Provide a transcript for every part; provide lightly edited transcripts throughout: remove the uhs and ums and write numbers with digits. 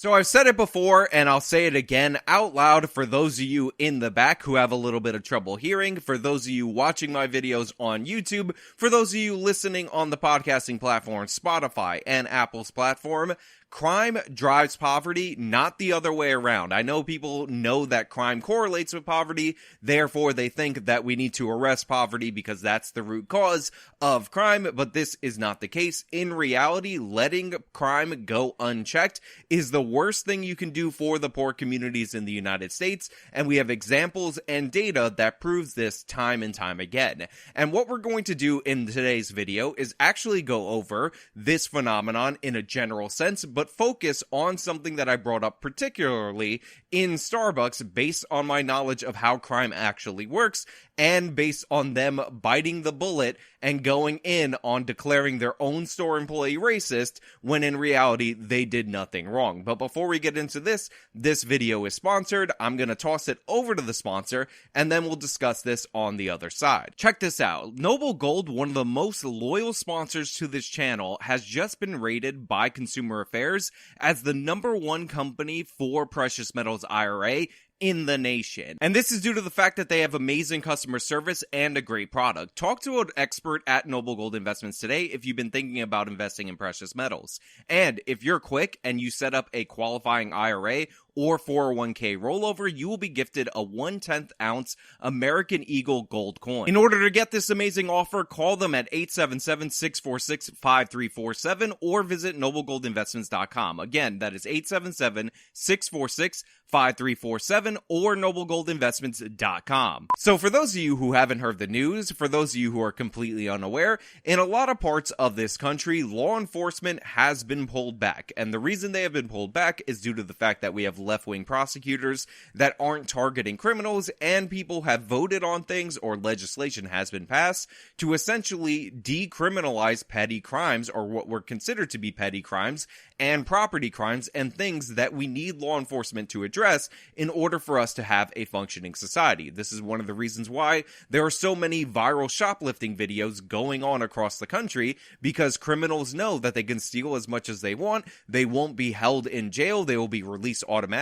So I've said it before, and I'll say it again out loud for those of you in the back who have a little bit of trouble hearing, for those of you watching my videos on YouTube, for those of you listening on the podcasting platform Spotify and Apple's platform. Crime drives poverty, not the other way around. I know people know that crime correlates with poverty, therefore they think that we need to arrest poverty because that's the root cause of crime, but this is not the case. In reality, letting crime go unchecked is the worst thing you can do for the poor communities in the United States, and we have examples and data that proves this time and time again. And what we're going to do in today's video is actually go over this phenomenon in a general sense, but focus on something that I brought up particularly in Starbucks based on my knowledge of how crime actually works and based on them biting the bullet and going in on declaring their own store employee racist when in reality they did nothing wrong. But before we get into this video is sponsored. I'm going to toss it over to the sponsor and then we'll discuss this on the other side. Check this out. Noble Gold, one of the most loyal sponsors to this channel, has just been rated by Consumer Affairs as the #1 company for precious metals IRA in the nation. And this is due to the fact that they have amazing customer service and a great product. Talk to an expert at Noble Gold Investments today if you've been thinking about investing in precious metals. And if you're quick and you set up a qualifying IRA or 401k rollover, you will be gifted a 1/10 ounce American Eagle gold coin. In order to get this amazing offer, call them at 877-646-5347 or visit noblegoldinvestments.com. Again, that is 877-646-5347 or noblegoldinvestments.com. So for those of you who haven't heard the news, for those of you who are completely unaware, in a lot of parts of this country, law enforcement has been pulled back. And the reason they have been pulled back is due to the fact that we have left-wing prosecutors that aren't targeting criminals, and people have voted on things or legislation has been passed to essentially decriminalize petty crimes, or what were considered to be petty crimes, and property crimes, and things that we need law enforcement to address in order for us to have a functioning society. This is one of the reasons why there are so many viral shoplifting videos going on across the country, because criminals know that they can steal as much as they want, they won't be held in jail, they will be released automatically,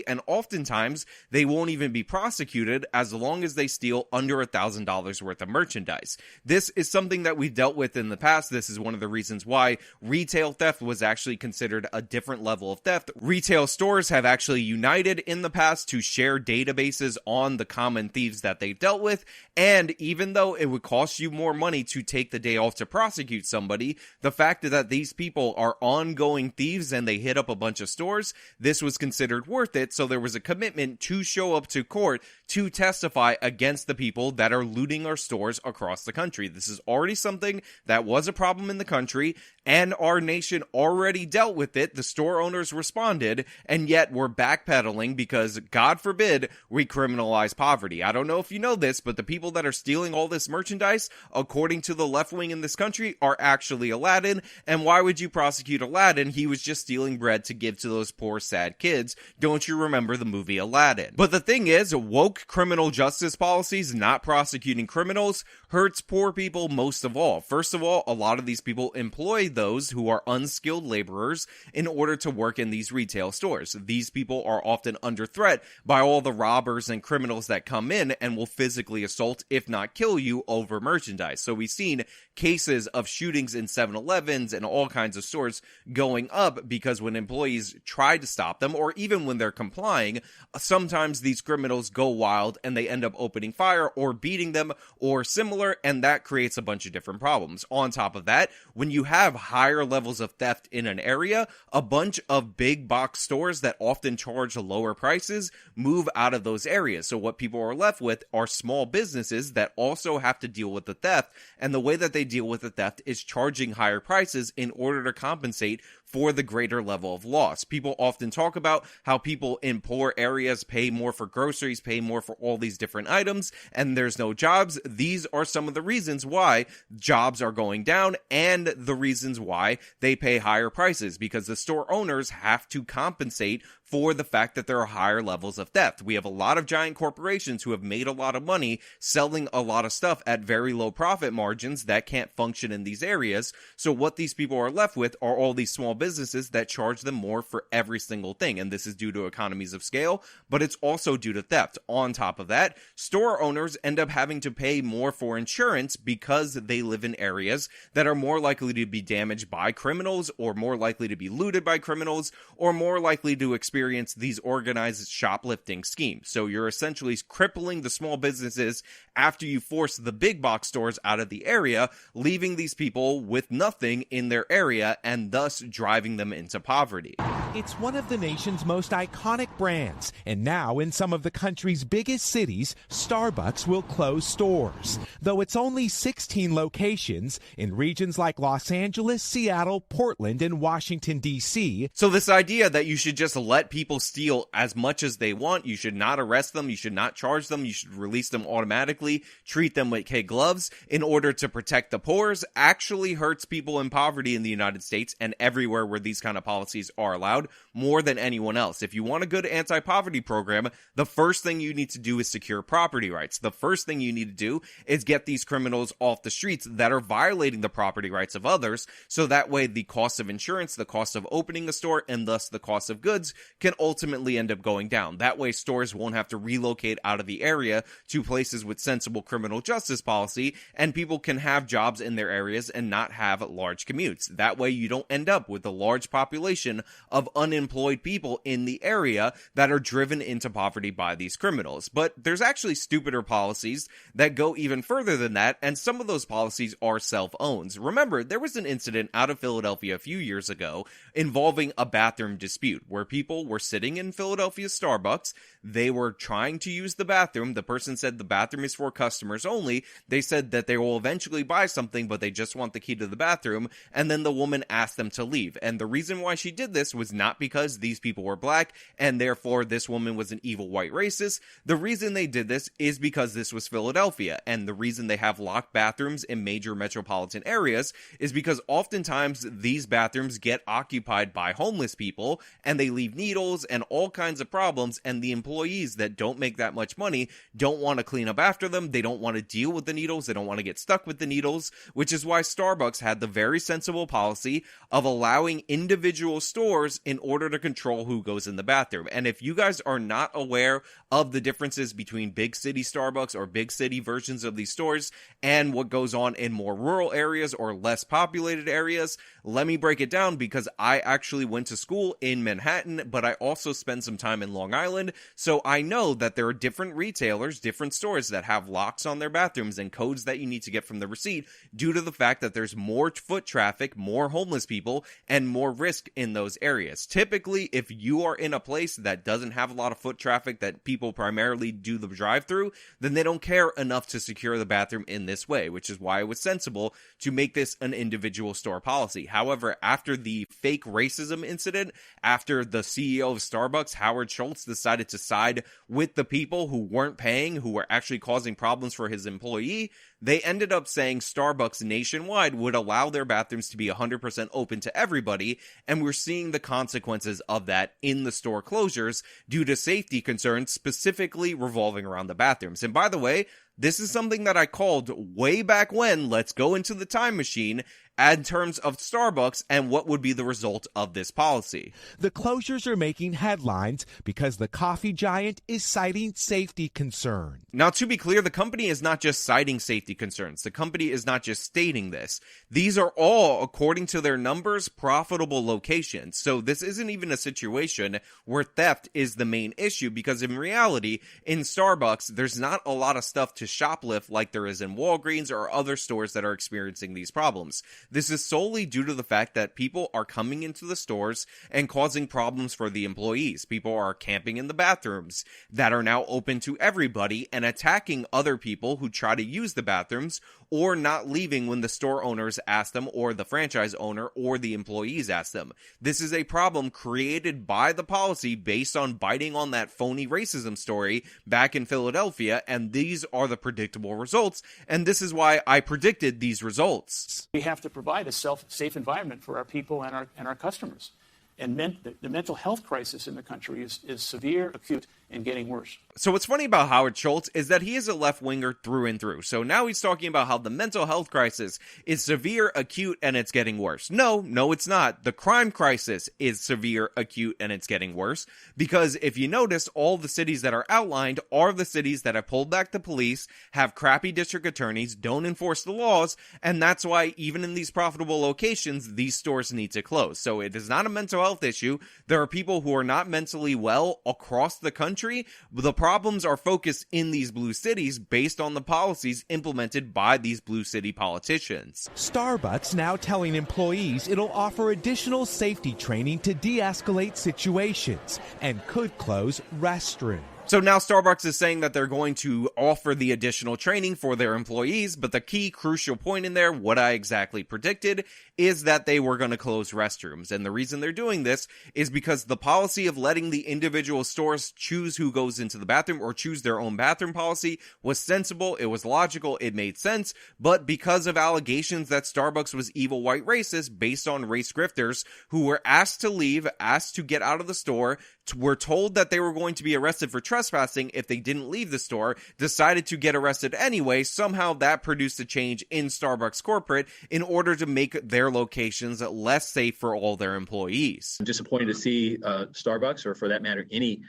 and oftentimes they won't even be prosecuted as long as they steal under $1,000 worth of merchandise. This is something that we've dealt with in the past. This is one of the reasons why retail theft was actually considered a different level of theft. Retail stores have actually united in the past to share databases on the common thieves that they've dealt with, and even though it would cost you more money to take the day off to prosecute somebody, the fact that these people are ongoing thieves and they hit up a bunch of stores, this was considered worth it, so there was a commitment to show up to court to testify against the people that are looting our stores across the country. This is already something that was a problem in the country, and our nation already dealt with it. The store owners responded, and yet we're backpedaling because, God forbid, we criminalize poverty. I don't know if you know this, but the people that are stealing all this merchandise, according to the left wing in this country, are actually Aladdin. And why would you prosecute Aladdin? He was just stealing bread to give to those poor, sad kids. Don't you remember the movie Aladdin? But the thing is, woke criminal justice policies not prosecuting criminals hurts poor people most of all. First of all, a lot of these people employ those who are unskilled laborers in order to work in these retail stores. These people are often under threat by all the robbers and criminals that come in and will physically assault, if not kill you, over merchandise. So we've seen cases of shootings in 7-Elevens and all kinds of stores going up because when employees try to stop them, or even when they're complying, sometimes these criminals go wild and they end up opening fire or beating them or similar, and that creates a bunch of different problems. On top of that, when you have higher levels of theft in an area, a bunch of big box stores that often charge lower prices move out of those areas. So what people are left with are small businesses that also have to deal with the theft, and the way that they deal with the theft is charging higher prices in order to compensate for the greater level of loss. People often talk about how people in poor areas pay more for groceries, pay more for all these different items, and there's no jobs. These are some of the reasons why jobs are going down and the reasons why they pay higher prices, because the store owners have to compensate for the fact that there are higher levels of theft. We have a lot of giant corporations who have made a lot of money selling a lot of stuff at very low profit margins that can't function in these areas. So what these people are left with are all these small businesses businesses that charge them more for every single thing. And this is due to economies of scale, but it's also due to theft. On top of that, store owners end up having to pay more for insurance because they live in areas that are more likely to be damaged by criminals, or more likely to be looted by criminals, or more likely to experience these organized shoplifting schemes. So you're essentially crippling the small businesses after you force the big box stores out of the area, leaving these people with nothing in their area and thus driving them into poverty. It's one of the nation's most iconic brands, and now in some of the country's biggest cities, Starbucks will close stores. Though it's only 16 locations in regions like Los Angeles, Seattle, Portland, and Washington, D.C. So this idea that you should just let people steal as much as they want, you should not arrest them, you should not charge them, you should release them automatically, treat them with kid gloves in order to protect the poor, actually hurts people in poverty in the United States and everywhere where these kind of policies are allowed more than anyone else. If you want a good anti-poverty program, the first thing you need to do is secure property rights. The first thing you need to do is get these criminals off the streets that are violating the property rights of others, so that way the cost of insurance, the cost of opening a store, and thus the cost of goods can ultimately end up going down. That way stores won't have to relocate out of the area to places with sensible criminal justice policy, and people can have jobs in their areas and not have large commutes. That way you don't end up with a large population of unemployed people in the area that are driven into poverty by these criminals. But there's actually stupider policies that go even further than that, and some of those policies are self-owned. Remember, there was an incident out of Philadelphia a few years ago involving a bathroom dispute where people were sitting in Philadelphia Starbucks. They were trying to use the bathroom. The person said the bathroom is for customers only. They said that they will eventually buy something, but they just want the key to the bathroom. And then the woman asked them to leave. And the reason why she did this was not because these people were black and therefore this woman was an evil white racist. The reason they did this is because this was Philadelphia. And the reason they have locked bathrooms in major metropolitan areas is because oftentimes these bathrooms get occupied by homeless people and they leave needles and all kinds of problems, and the employees that don't make that much money don't want to clean up after them. They don't want to deal with the needles. They don't want to get stuck with the needles, which is why Starbucks had the very sensible policy of allowing individual stores in order to control who goes in the bathroom. And if you guys are not aware of the differences between big city Starbucks or big city versions of these stores and what goes on in more rural areas or less populated areas, let me break it down, because I actually went to school in Manhattan, but I also spent some time in Long Island, so I know that there are different retailers, different stores that have locks on their bathrooms and codes that you need to get from the receipt due to the fact that there's more foot traffic, more homeless people, and more risk in those areas. Typically, if you are in a place that doesn't have a lot of foot traffic, that people primarily do the drive-through, then they don't care enough to secure the bathroom in this way, which is why it was sensible to make this an individual store policy. However, after the fake racism incident, after the CEO of Starbucks, Howard Schultz, decided to side with the people who weren't paying, who were actually causing problems for his employee, they ended up saying Starbucks nationwide would allow their bathrooms to be 100% open to everybody, and we're seeing the consequences of that in the store closures due to safety concerns, specifically revolving around the bathrooms. And by the way, this is something that I called way back when. Let's go into the time machine in terms of Starbucks and what would be the result of this policy. The closures are making headlines because the coffee giant is citing safety concerns. Now, to be clear, the company is not just citing safety concerns. The company is not just stating this. These are all, according to their numbers, profitable locations. So this isn't even a situation where theft is the main issue, because in reality, in Starbucks, there's not a lot of stuff to shoplift like there is in Walgreens or other stores that are experiencing these problems. This is solely due to the fact that people are coming into the stores and causing problems for the employees. People are camping in the bathrooms that are now open to everybody and attacking other people who try to use the bathrooms, or not leaving when the store owners ask them, or the franchise owner or the employees ask them. This is a problem created by the policy based on biting on that phony racism story back in Philadelphia, and these are the predictable results, and this is why I predicted these results. We have to provide a safe environment for our people and our customers. and the mental health crisis in the country is severe, acute, and getting worse. So what's funny about Howard Schultz is that he is a left-winger through and through. So now he's talking about how the mental health crisis is severe, acute, and it's getting worse. No, it's not. The crime crisis is severe, acute, and it's getting worse. Because if you notice, all the cities that are outlined are the cities that have pulled back the police, have crappy district attorneys, don't enforce the laws, and that's why even in these profitable locations, these stores need to close. So it is not a mental health issue. There are people who are not mentally well across the country. The problems are focused in these blue cities based on the policies implemented by these blue city politicians. Starbucks now telling employees it'll offer additional safety training to de-escalate situations and could close restrooms. So now Starbucks is saying that they're going to offer the additional training for their employees, but the key crucial point in there, what I exactly predicted, is that they were going to close restrooms. And the reason they're doing this is because the policy of letting the individual stores choose who goes into the bathroom or choose their own bathroom policy was sensible, it was logical, it made sense, but because of allegations that Starbucks was evil white racist based on race grifters who were asked to leave, asked to get out of the store, were told that they were going to be arrested for trespassing if they didn't leave the store, decided to get arrested anyway. Somehow that produced a change in Starbucks corporate in order to make their locations less safe for all their employees. I'm disappointed to see Starbucks, or for that matter, any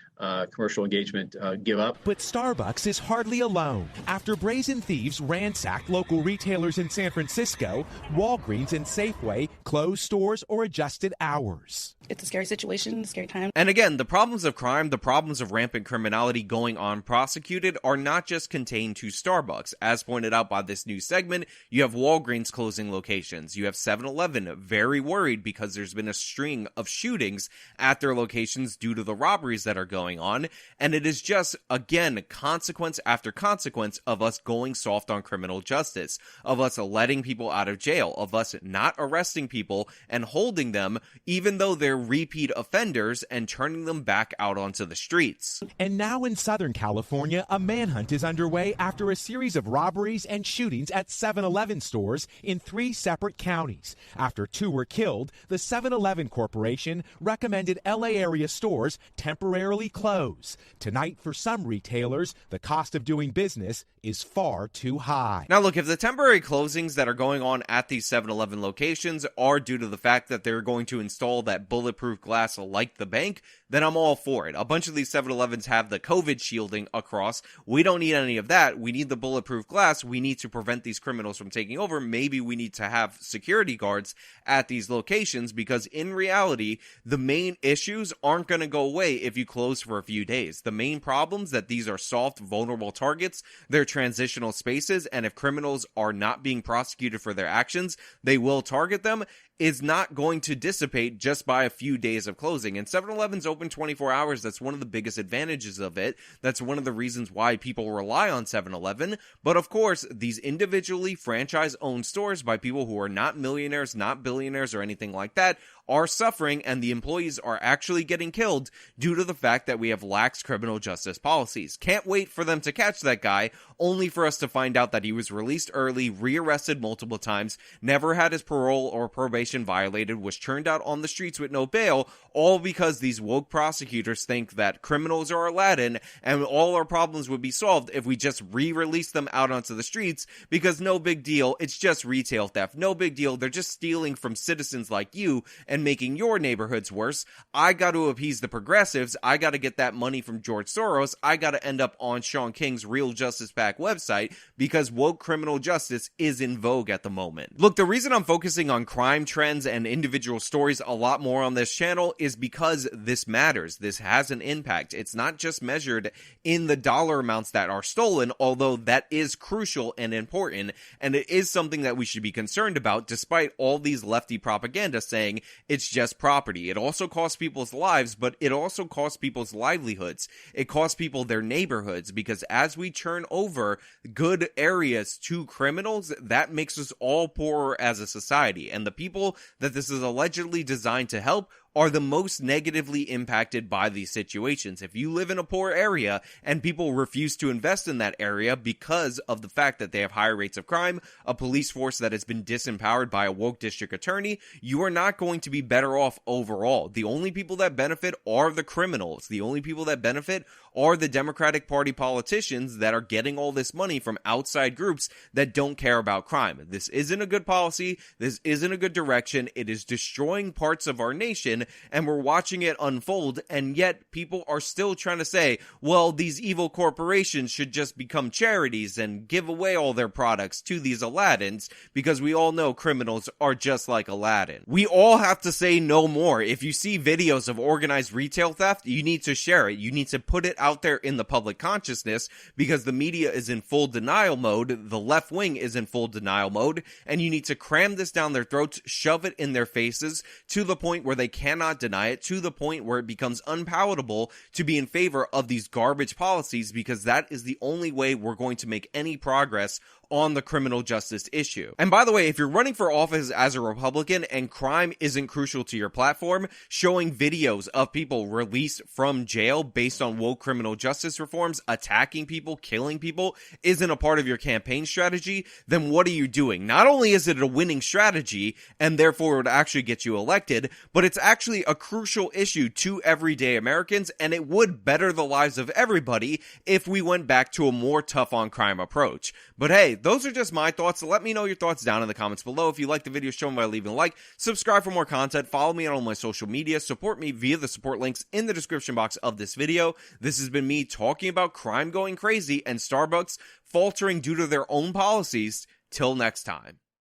commercial engagement give up. But Starbucks is hardly alone. After brazen thieves ransacked local retailers in San Francisco, Walgreens and Safeway closed stores or adjusted hours. It's a scary situation, a scary time. And again, the problems of crime, the problems of rampant criminality going unprosecuted are not just contained to Starbucks. As pointed out by this new segment, you have Walgreens closing locations. You have 7-Eleven very worried because there's been a string of shootings at their locations due to the robberies that are going on. And it is just, again, consequence after consequence of us going soft on criminal justice, of us letting people out of jail, of us not arresting people and holding them, even though they're repeat offenders, and turning them back out onto the streets. And now in Southern California, a manhunt is underway after a series of robberies and shootings at 7-Eleven stores in 3 separate counties. After 2 were killed, the 7-Eleven Corporation recommended LA area stores temporarily close. Tonight, for some retailers, the cost of doing business is far too high. Now look, if the temporary closings that are going on at these 7-Eleven locations are due to the fact that they're going to install that bulletproof glass like the bank, then I'm all for it. A bunch of these 7-Elevens have the COVID shielding across. We don't need any of that. We need the bulletproof glass. We need to prevent these criminals from taking over. Maybe we need to have security guards at these locations, because in reality, the main issues aren't going to go away if you close for a few days. The main problems that these are soft, vulnerable targets, they're transitional spaces, and if criminals are not being prosecuted for their actions, they will target them, is not going to dissipate just by a few days of closing. And 7-Eleven's open 24 hours. That's one of the biggest advantages of it. That's one of the reasons why people rely on 7-Eleven. But of course, these individually franchise-owned stores by people who are not millionaires, not billionaires, or anything like that are suffering, and the employees are actually getting killed due to the fact that we have lax criminal justice policies. Can't wait for them to catch that guy, only for us to find out that he was released early, rearrested multiple times, never had his parole or probation violated, was turned out on the streets with no bail, all because these woke prosecutors think that criminals are Aladdin and all our problems would be solved if we just re-release them out onto the streets, because no big deal, it's just retail theft, no big deal, they're just stealing from citizens like you and making your neighborhoods worse. I got to appease the progressives, I got to get that money from George Soros, I got to end up on Sean King's Real Justice PAC website, because woke criminal justice is in vogue at the moment. Look, the reason I'm focusing on crime trends and individual stories a lot more on this channel is because this matters. This has an impact. It's not just measured in the dollar amounts that are stolen, although that is crucial and important, and it is something that we should be concerned about, despite all these lefty propaganda saying it's just property. It also costs people's lives, but it also costs people's livelihoods. It costs people their neighborhoods, because as we turn over good areas to criminals, that makes us all poorer as a society, and the people that this is allegedly designed to help are the most negatively impacted by these situations. If you live in a poor area and people refuse to invest in that area because of the fact that they have higher rates of crime, a police force that has been disempowered by a woke district attorney, you are not going to be better off overall. The only people that benefit are the criminals. The only people that benefit are the Democratic Party politicians that are getting all this money from outside groups that don't care about crime. This isn't a good policy. This isn't a good direction. It is destroying parts of our nation, and we're watching it unfold, and yet people are still trying to say, well, these evil corporations should just become charities and give away all their products to these Aladdins, because we all know criminals are just like Aladdin. We all have to say no more. If you see videos of organized retail theft, you need to share it. You need to put it out there in the public consciousness, because the media is in full denial mode, the left wing is in full denial mode, and you need to cram this down their throats, shove it in their faces to the point where they cannot deny it, to the point where it becomes unpalatable to be in favor of these garbage policies, because that is the only way we're going to make any progress on the criminal justice issue. And by the way, if you're running for office as a Republican and crime isn't crucial to your platform, showing videos of people released from jail based on woke criminal justice reforms, attacking people, killing people, isn't a part of your campaign strategy, then what are you doing? Not only is it a winning strategy, and therefore it would actually get you elected, but it's actually a crucial issue to everyday Americans, and it would better the lives of everybody if we went back to a more tough on crime approach. But hey, those are just my thoughts. Let me know your thoughts down in the comments below. If you like the video, show me by leaving a like, subscribe for more content, follow me on all my social media, support me via the support links in the description box of this video. This has been me talking about crime going crazy and Starbucks faltering due to their own policies. Till next time.